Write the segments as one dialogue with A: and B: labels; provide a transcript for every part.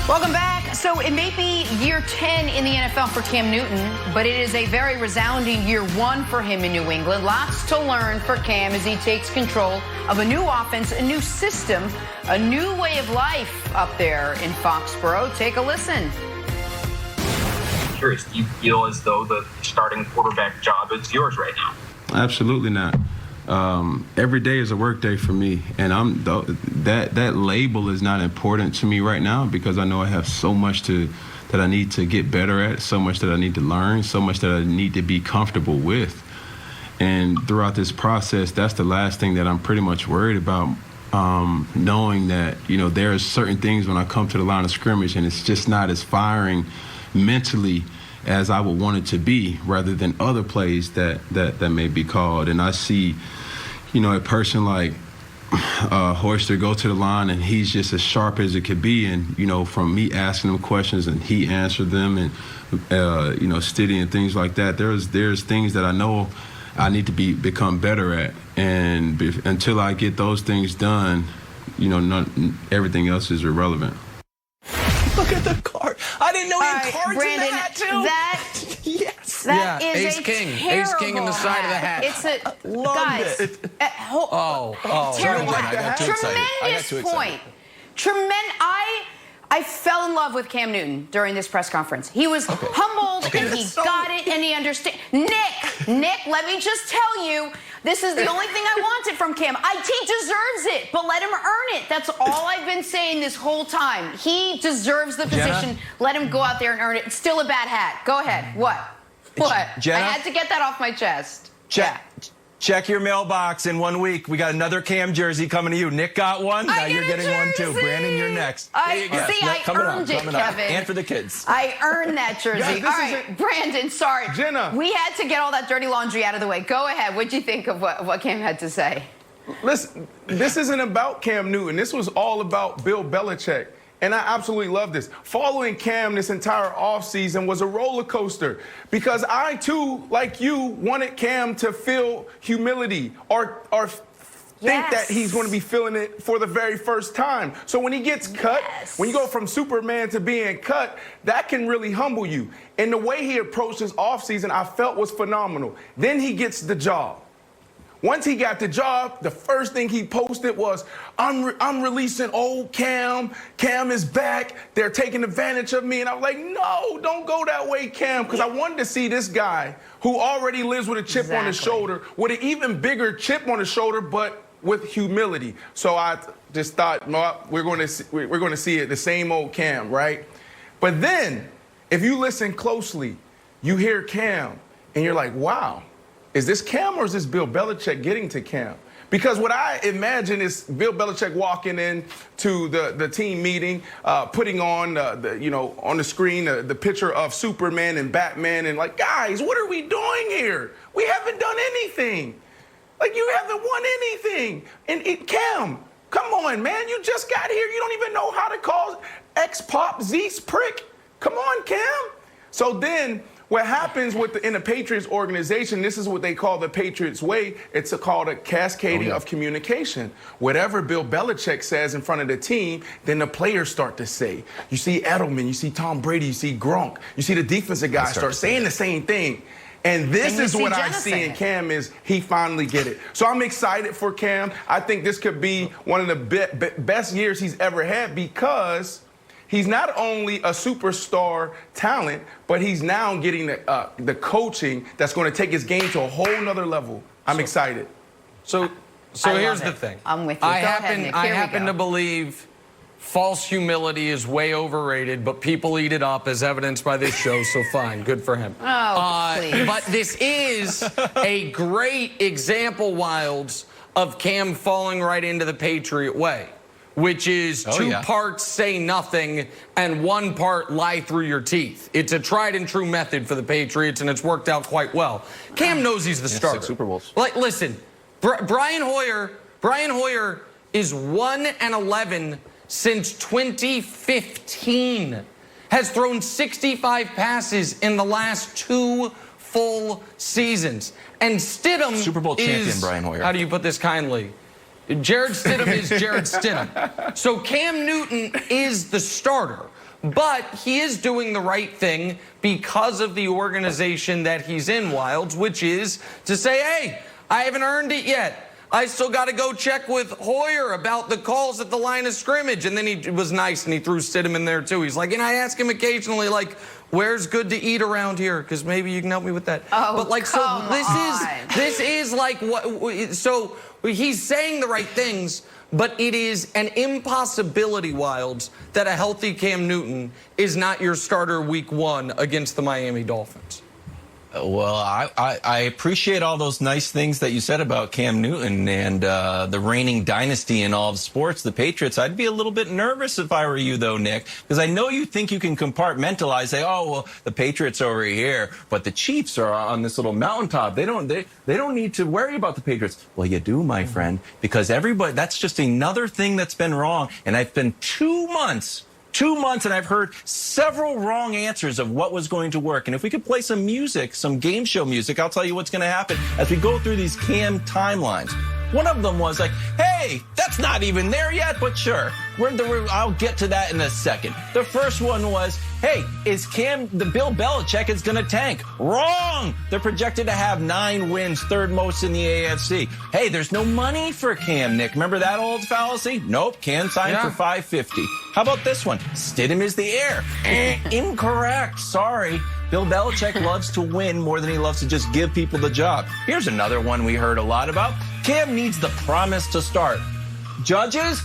A: Welcome back. So it may be year 10 in the NFL for Cam Newton, but it is a very resounding year 1 for him in New England. Lots to learn for Cam as he takes control of a new offense, a new system, a new way of life up there in Foxborough. Take a listen.
B: I'm curious, do you feel as though the starting quarterback job is yours right now?
C: Absolutely not. Every day is a work day for me, and that label is not important to me right now because I know I have so much that I need to get better at, so much that I need to learn, so much that I need to be comfortable with. And throughout this process, that's the last thing that I'm pretty much worried about, knowing that, there are certain things when I come to the line of scrimmage and it's just not as firing mentally as I would want it to be, rather than other plays that may be called. And I see, a person like Hoister go to the line and he's just as sharp as it could be. And, from me asking him questions and he answered them and, steady and things like that, there's things that I know I need to become better at. And until I get those things done, everything else is irrelevant.
D: Look at the card. I didn't know he had cards
A: Brandon,
D: in the hat, too.
A: Yes. That is
E: Ace King. Ace King in the side of the hat.
A: It's a
D: Loved
A: guys.
D: it.
A: Terrible.
D: I got too excited.
A: Tremendous point. I fell in love with Cam Newton during this press conference. He was humbled and he got it and he understood. Nick, let me just tell you, this is the only thing I wanted from Cam. He deserves it, but let him earn it. That's all I've been saying this whole time. He deserves the position.
D: Jenna?
A: Let him go out there and earn it. It's still a bad hat. Go ahead. What?
D: Jenna?
A: I had to get that off my chest.
D: Check your mailbox in 1 week. We got another Cam jersey coming to you. Nick got one. Now you're getting one too. Brandon, you're next.
A: I earned it, Kevin.
D: And for the kids.
A: I earned that jersey.
F: Yeah,
A: all right, Brandon, sorry.
F: Jenna.
A: We had to get all that dirty laundry out of the way. Go ahead. What'd you think of what Cam had to say?
F: Listen, this isn't about Cam Newton. This was all about Bill Belichick. And I absolutely love this. Following Cam this entire offseason was a roller coaster because I, too, like you, wanted Cam to feel humility or think that he's going to be feeling it for the very first time. So when he gets cut, when you go from Superman to being cut, that can really humble you. And the way he approached his offseason, I felt was phenomenal. Then he gets the job. Once he got the job, the first thing he posted was, I'm releasing old Cam. Cam is back. They're taking advantage of me. And I was like, no, don't go that way, Cam, because I wanted to see this guy who already lives with a chip on his shoulder, with an even bigger chip on his shoulder, but with humility. So I just thought, no, we're going to see it, the same old Cam, right? But then, if you listen closely, you hear Cam, and you're like, wow. Is this Cam or is this Bill Belichick getting to Cam? Because what I imagine is Bill Belichick walking in to the team meeting, putting on on the screen the picture of Superman and Batman, and like, guys, what are we doing here? We haven't done anything. Like, you haven't won anything. And Cam, come on, man, you just got here. You don't even know how to call X-Pop Z's prick. Come on, Cam. So then, what happens in the Patriots organization, this is what they call the Patriots Way. It's called a cascading of communication. Whatever Bill Belichick says in front of the team, then the players start to say. You see Edelman, you see Tom Brady, you see Gronk, you see the defensive guys start saying the same thing. And this is what I see in Cam is he finally get it. So I'm excited for Cam. I think this could be one of the best years he's ever had because he's not only a superstar talent, but he's now getting the coaching that's going to take his game to a whole nother level. I'm excited.
E: So here's the thing.
A: I'm with you.
E: I happen to believe false humility is way overrated, but people eat it up as evidenced by this show, so fine. Good for him.
A: Please.
E: But this is a great example, Wilds, of Cam falling right into the Patriot Way, which is two parts say nothing and one part lie through your teeth. It's a tried and true method for the Patriots, and it's worked out quite well. Cam knows he's the starter.
D: 6 Super Bowls.
E: Like, listen, Brian Hoyer is 1-11 since 2015. Has thrown 65 passes in the last 2 full seasons. And Stidham
D: Super Bowl champion Brian Hoyer.
E: How do you put this kindly? Jared Stidham is Jared Stidham. So Cam Newton is the starter. But he is doing the right thing because of the organization that he's in, Wilds, which is to say, hey, I haven't earned it yet. I still got to go check with Hoyer about the calls at the line of scrimmage. And then he was nice and he threw Stidham in there too. He's like, and I ask him occasionally, like, where's good to eat around here? Because maybe you can help me with that.
A: Oh,
E: but like, so this is like what, so he's saying the right things, but it is an impossibility, Wilds, that a healthy Cam Newton is not your starter week 1 against the Miami Dolphins.
D: Well, I appreciate all those nice things that you said about Cam Newton and the reigning dynasty in all of sports, the Patriots. I'd be a little bit nervous if I were you, though, Nick, because I know you think you can compartmentalize, say, oh, well, the Patriots over here, but the Chiefs are on this little mountaintop. They don't need to worry about the Patriots. Well, you do, my friend, because everybody, that's just another thing that's been wrong. And I've been 2 months, and I've heard several wrong answers of what was going to work. And if we could play some music, some game show music, I'll tell you what's going to happen as we go through these Cam timelines. One of them was like, hey, that's not even there yet, but sure. I'll get to that in a second. The first one was, hey, is Cam, the Bill Belichick is going to tank? Wrong! They're projected to have 9 wins, 3rd most in the AFC. Hey, there's no money for Cam, Nick. Remember that old fallacy? Nope, Cam signed for $550. How about this one? Stidham is the heir. Incorrect, sorry. Bill Belichick loves to win more than he loves to just give people the job. Here's another one we heard a lot about. Cam needs the promise to start. Judges?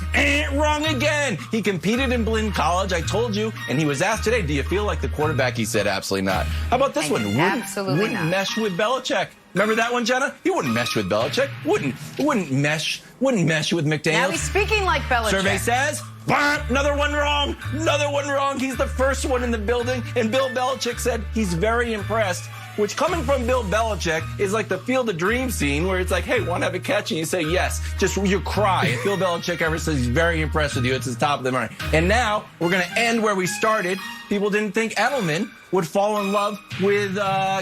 D: Wrong again. He competed in Blinn College, I told you, and he was asked today, do you feel like the quarterback? He said, absolutely not. How about this one? Wouldn't mesh with Belichick. Remember that one, Jenna? He wouldn't mesh with Belichick. Wouldn't mesh with McDaniels.
A: Now he's speaking like Belichick.
D: Survey says, another one wrong. Another one wrong. He's the first one in the building, and Bill Belichick said he's very impressed. Which, coming from Bill Belichick, is like the Field of Dreams scene where it's like, hey, want to have a catch? And you say yes. Just you cry. If Bill Belichick ever says he's very impressed with you, it's the top of the morning. And now we're going to end where we started. People didn't think Edelman would fall in love with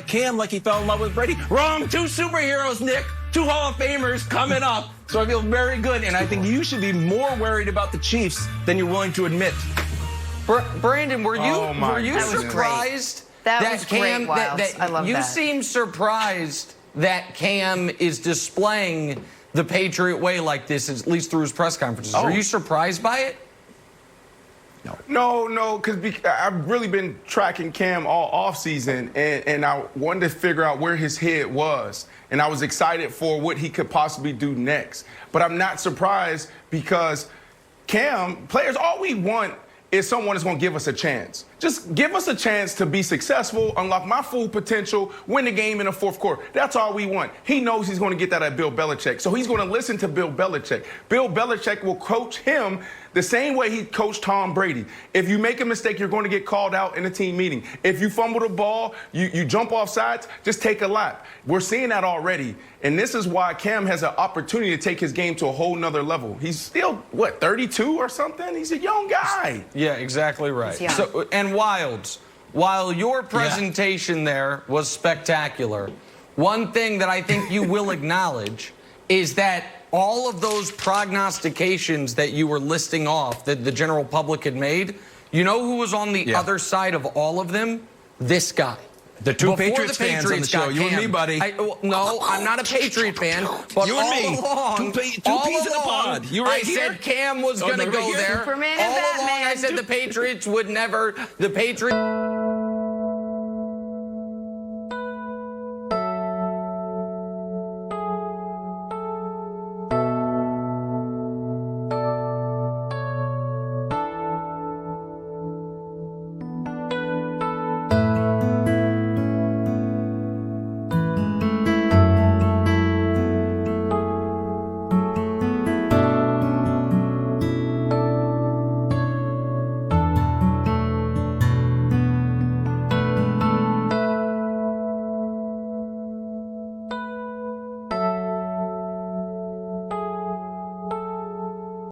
D: Cam like he fell in love with Brady. Wrong. 2 superheroes, Nick. 2 Hall of Famers coming up. So I feel very good. And I think you should be more worried about the Chiefs than you're willing to admit.
E: Brandon, were you surprised?
A: That was Cam, great, Wilds. I love that.
E: You seem surprised that Cam is displaying the Patriot way like this, at least through his press conferences. Are you surprised by it?
F: No, because I've really been tracking Cam all offseason, and I wanted to figure out where his head was. And I was excited for what he could possibly do next. But I'm not surprised because Cam, players, all we want is someone that's going to give us a chance. Just give us a chance to be successful, unlock my full potential, win the game in the 4th quarter. That's all we want. He knows he's going to get that at Bill Belichick, so he's going to listen to Bill Belichick. Bill Belichick will coach him the same way he coached Tom Brady. If you make a mistake, you're going to get called out in a team meeting. If you fumble the ball, you jump off sides, just take a lap. We're seeing that already, and this is why Cam has an opportunity to take his game to a whole nother level. He's still, 32 or something? He's a young guy.
E: Yeah, exactly right. So, and Wilds, while your presentation there was spectacular, one thing that I think you will acknowledge is that all of those prognostications that you were listing off that the general public had made, you know who was on the other side of all of them? This guy.
D: The two Patriots fans on the show, you and me, buddy.
E: No, I'm not a Patriot fan, but
D: you and me, two peas in a pod. You right here?
E: I said Cam was going to go there.
A: Superman
E: all
A: and Batman.
E: along, I said the Patriots would never. The Patriots.